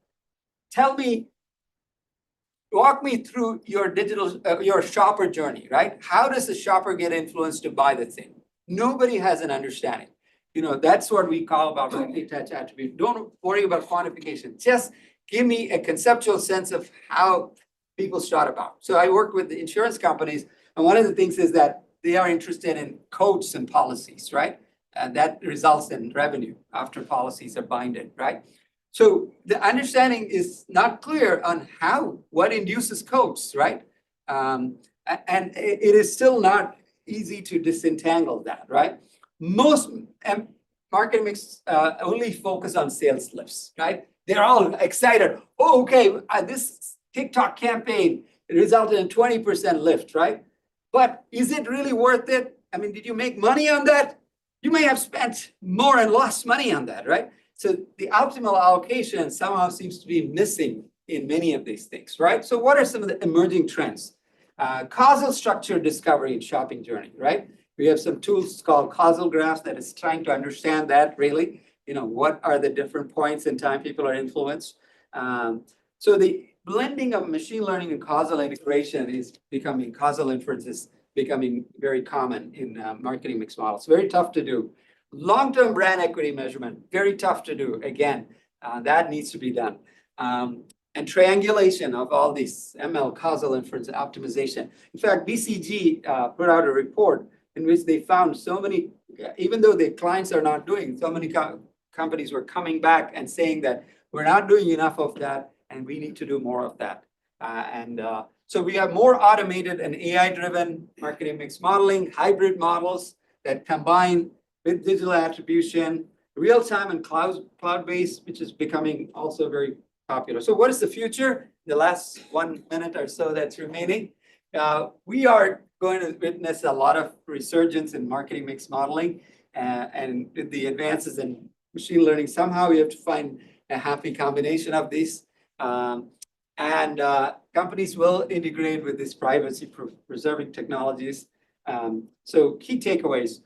Walk me through your your shopper journey, right? How does the shopper get influenced to buy the thing? Nobody has an understanding. That's what we call about multi-touch attribute. Don't worry about quantification. Just give me a conceptual sense of how people start about. So I work with the insurance companies, and one of the things is that they are interested in codes and policies, right? And that results in revenue after policies are binded, right? So the understanding is not clear on what induces codes, right? And it is still not easy to disentangle that, right? Most marketing mix only focus on sales lifts, right? They're all excited. Oh, okay, this TikTok campaign resulted in 20% lift, right? But is it really worth it? I mean, did you make money on that? You may have spent more and lost money on that, right? So the optimal allocation somehow seems to be missing in many of these things, right? So what are some of the emerging trends? Causal structure discovery and shopping journey, right? We have some tools called causal graphs that is trying to understand that really, what are the different points in time people are influenced. So the blending of machine learning and causal integration causal inference is becoming very common in marketing mix models. Very tough to do. Long-term brand equity measurement, very tough to do. Again, that needs to be done. And triangulation of all these ML causal inference optimization. In fact, BCG put out a report in which they found so many, even though the clients are not doing, so many companies were coming back and saying that we're not doing enough of that and we need to do more of that. So we have more automated and AI-driven marketing mix modeling, hybrid models that combine with digital attribution, real-time and cloud-based, which is becoming also very popular. So what is the future? The last 1 minute or so that's remaining. We are going to witness a lot of resurgence in marketing mix modeling, and with the advances in machine learning, somehow we have to find a happy combination of these. Companies will integrate with these privacy preserving technologies. So key takeaways.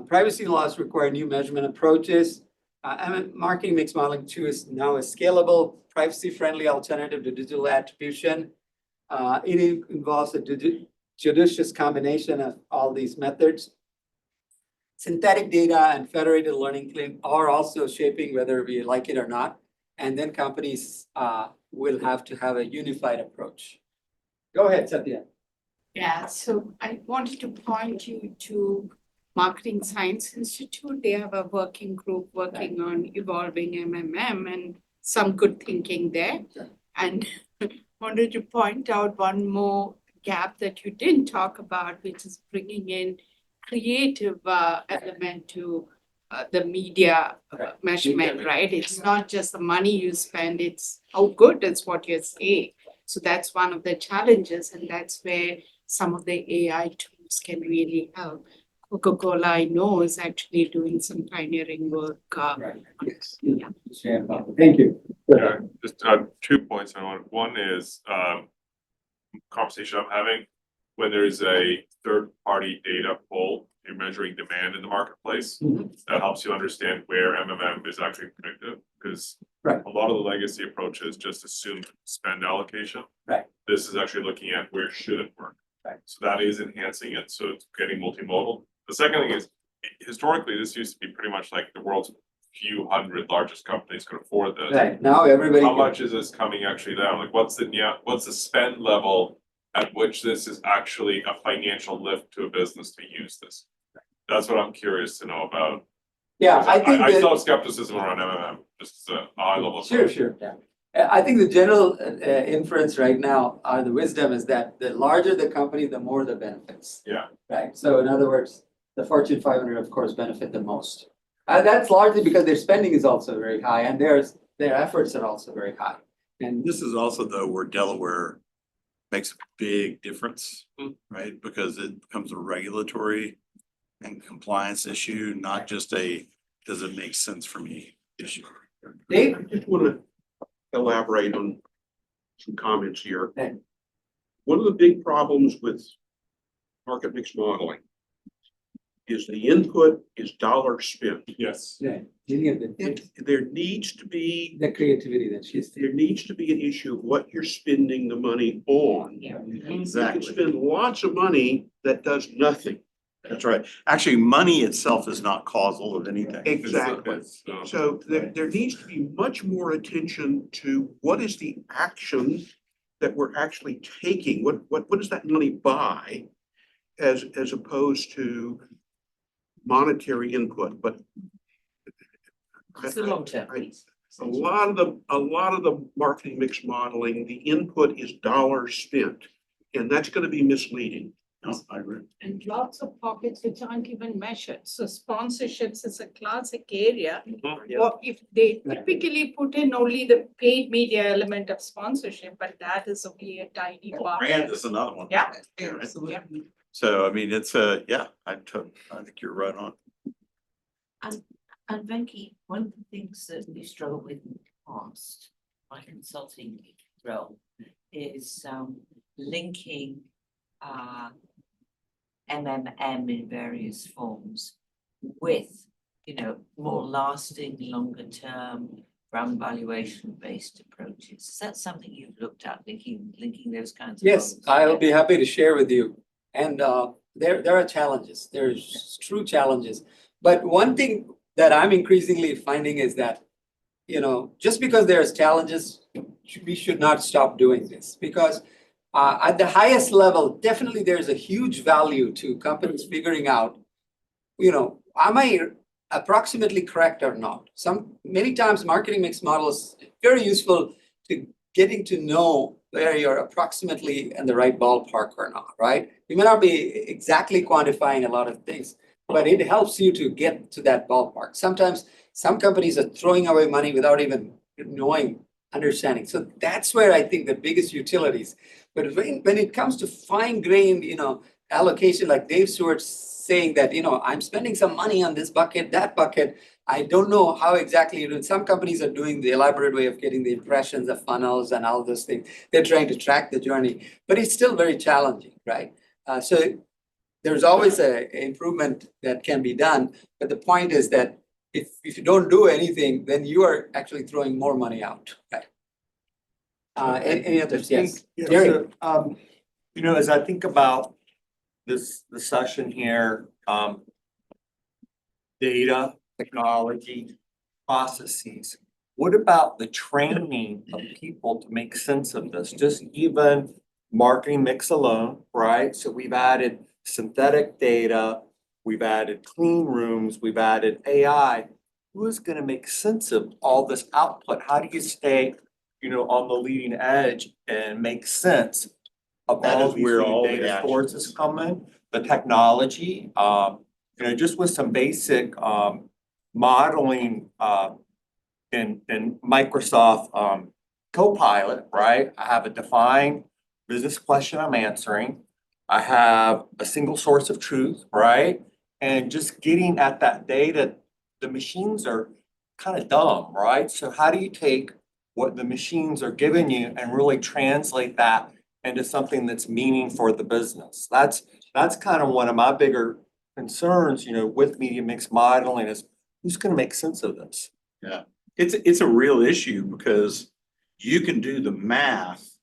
Privacy laws require new measurement approaches. Marketing mix modeling too is now a scalable, privacy-friendly alternative to digital attribution. It involves a judicious combination of all these methods. Synthetic data and federated learning claim are also shaping whether we like it or not. And then companies will have to have a unified approach. Go ahead, Satya. Yeah, so I wanted to point you to Marketing Science Institute. They have a working group working on evolving MMM and some good thinking there. And wanted to point out one more gap that you didn't talk about, which is bringing in creative element to the media measurement, right? It's not just the money you spend, it's how good is what you're saying. So that's one of the challenges, and that's where some of the AI tools can really help. Coca-Cola, I know, is actually doing some pioneering work. Right, yes. Yeah. Thank you. Yeah, just 2 points on one. One is conversation I'm having when there's a third-party data pull, you're measuring demand in the marketplace. That helps you understand where MMM is actually predictive, because Right. a lot of the legacy approaches just assume spend allocation. Right. This is actually looking at where should it work. Right. So that is enhancing it, so it's getting multimodal. The second thing is, historically, this used to be pretty much like the world's few hundred largest companies could afford this. Right, now everybody. How much is this coming actually down? Like, what's the spend level at which this is actually a financial lift to a business to use this? That's what I'm curious to know about. Yeah, I think I that. still have skepticism around MMM, just a high level. Sure, sure, yeah. I think the general inference right now, the wisdom is that the larger the company, the more the benefits. Yeah. Right, so in other words, the Fortune 500, of course, benefit the most. That's largely because their spending is also very high and their efforts are also very high. And This is also though where Delaware makes a big difference, right? Because it becomes a regulatory and compliance issue, not just a, does it make sense for me issue. Dave, I just want to elaborate on some comments here. Okay. One of the big problems with market mix modeling is the input is dollar spent. Yes. yeah, There needs to be, the creativity that she's. there needs to be an issue of what you're spending the money on. Yeah. You can Exactly. spend lots of money that does nothing. That's right. Actually, money itself is not causal of anything. Exactly. So there needs to be much more attention to what is the action that we're actually taking? What does that money buy as opposed to monetary input? But It's the long term. a lot of the marketing mix modeling, the input is dollars spent, and that's going to be misleading. No, I agree. And lots of pockets which aren't even measured. So sponsorships is a classic area. Or if they typically put in only the paid media element of sponsorship, but that is only a tiny part. Brand is another one. Yeah. Right? So I mean, it's yeah, I think you're right on. And Venky, one of the things that we struggle with in the past, my consulting role, is linking MMM in various forms with, more lasting, longer term brand valuation based approaches. Is that something you've looked at, linking those kinds of Yes, models I'll together? be happy to share with you. And there are challenges, there's true challenges. But one thing that I'm increasingly finding is that, just because there's challenges, we should not stop doing this. Because at the highest level, definitely there's a huge value to companies figuring out, am I approximately correct or not? Many times marketing mix models very useful to getting to know where you're approximately in the right ballpark or not, right? You may not be exactly quantifying a lot of things, but it helps you to get to that ballpark. Sometimes some companies are throwing away money without even understanding. So that's where I think the biggest utilities. But when it comes to fine-grained, allocation, like Dave Stewart's saying that, I'm spending some money on this bucket, that bucket. I don't know how exactly you do it. Some companies are doing the elaborate way of getting the impressions, the funnels and all those things. They're trying to track the journey, but it's still very challenging, right? So there's always an improvement that can be done. But the point is that if you don't do anything, then you are actually throwing more money out, right? Any others? Yes. Jerry? So, as I think about the session here, data, technology, processes, what about the training of people to make sense of this? Just even marketing mix alone, right? So we've added synthetic data, we've added clean rooms, we've added AI. Who is gonna make sense of all this output? How do you stay, on the leading edge and make sense of That all is these where new all the data action sources is. come in, the technology, just with some basic modeling in Microsoft Copilot, right? I have a defined business question I'm answering. I have a single source of truth, right? And just getting at that data, the machines are kind of dumb, right? So how do you take what the machines are giving you and really translate that into something that's meaning for the business? That's kind of one of my bigger concerns, with media mix modeling is who's gonna make sense of this? Yeah, it's a real issue because you can do the math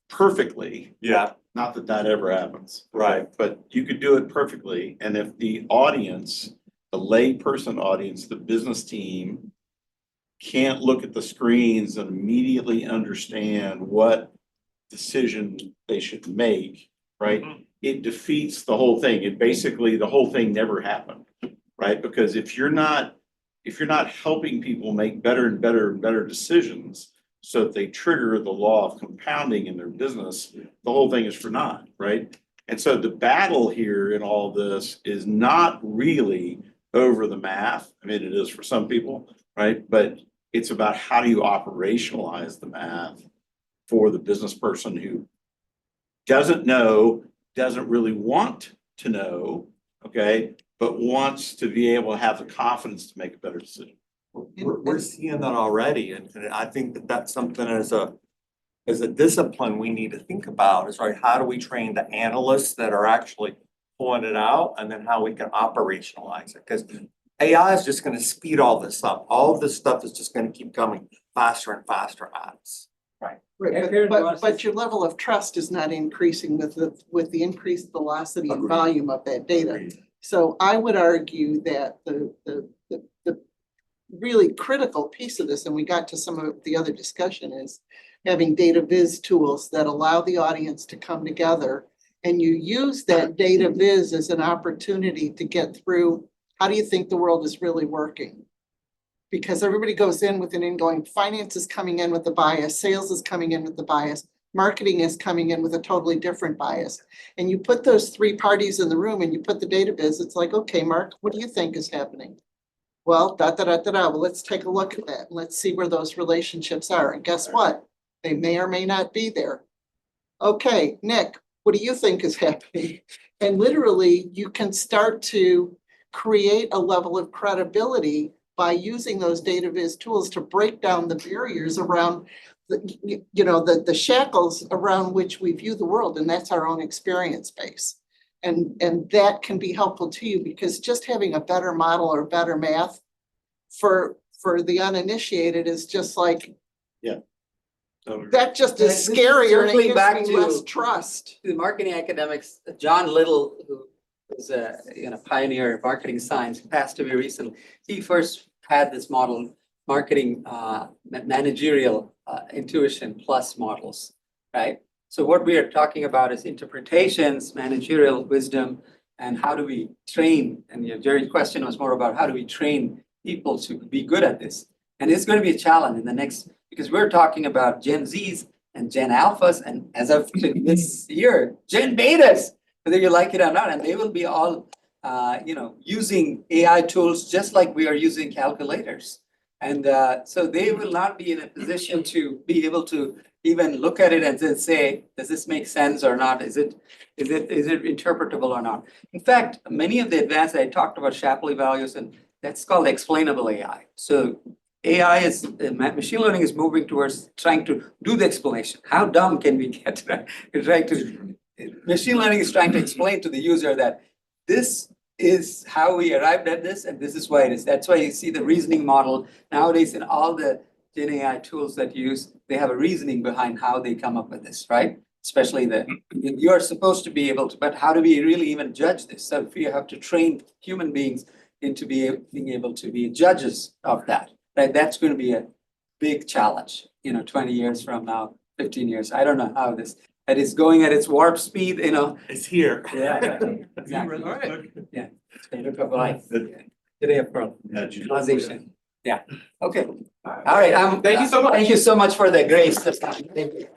perfectly. Yeah, Not that that ever happens. Right. But you could do it perfectly, and if the audience, the layperson audience, the business team can't look at the screens and immediately understand what decision they should make, right? It defeats the whole thing. It basically, the whole thing never happened, right? Because if you're not helping people make better and better and better decisions so that they trigger the law of compounding in their business, the whole thing is for naught, right? And so the battle here in all this is not really over the math. I mean, it is for some people, right? But it's about how do you operationalize the math for the business person who doesn't know, doesn't really want to know, okay, but wants to be able to have the confidence to make a better decision. we're seeing that already, and I think that that's something as a discipline we need to think about is, right, how do we train the analysts that are actually pulling it out, and then how we can operationalize it, because AI is just gonna speed all this up. All of this stuff is just gonna keep coming faster and faster at us. Right, But your level of trust is not increasing with the increased velocity and Agreed. volume of that data. So I would argue that the really critical piece of this, and we got to some of the other discussion, is having data viz tools that allow the audience to come together, and you use that data viz as an opportunity to get through, how do you think the world is really working? Because everybody goes in with an ingoing, finance is coming in with a bias, sales is coming in with the bias, marketing is coming in with a totally different bias. And you put those three parties in the room and you put the data viz, it's like, okay, Mark, what do you think is happening? Well, well, let's take a look at that. Let's see where those relationships are. And guess what? They may or may not be there. Okay, Nick, what do you think is happening? And literally, you can start to create a level of credibility by using those data viz tools to break down the barriers around the shackles around which we view the world, and that's our own experience base. And that can be helpful to you, because just having a better model or better math for the uninitiated is just like, that just is This is scarier and it circling back gives me to- less trust. The marketing academics, John Little, who is a pioneer of marketing science, passed away recently. He first had this model, marketing managerial intuition plus models, right? So what we are talking about is interpretations, managerial wisdom, and how do we train? And Jerry's question was more about how do we train people to be good at this? And it's going to be a challenge in the next, because we're talking about Gen Zs and Gen Alphas, and as of this year, Gen Betas, whether you like it or not, and they will be all, using AI tools just like we are using calculators. And so they will not be in a position to be able to even look at it and then say, does this make sense or not? Is it interpretable or not? In fact, many of the advanced, I talked about Shapley values, and that's called explainable AI. So AI is, machine learning is moving towards trying to do the explanation. How dumb can we get? Machine learning is trying to explain to the user that this is how we arrived at this, and this is why it is. That's why you see the reasoning model nowadays in all the Gen AI tools that you use, they have a reasoning behind how they come up with this, right? Especially you're supposed to be able to, but how do we really even judge this? So if you have to train human beings into being able to be judges of that, right? That's going to be a big challenge, 20 years from now, 15 years. I don't know how this, that is going at its warp speed, you know. It's here. Yeah, exactly. Yeah, state of life. Today of growth, causation. Yeah, okay. All right, Thank you so much. Thank you so much for the grace this time. Thank you.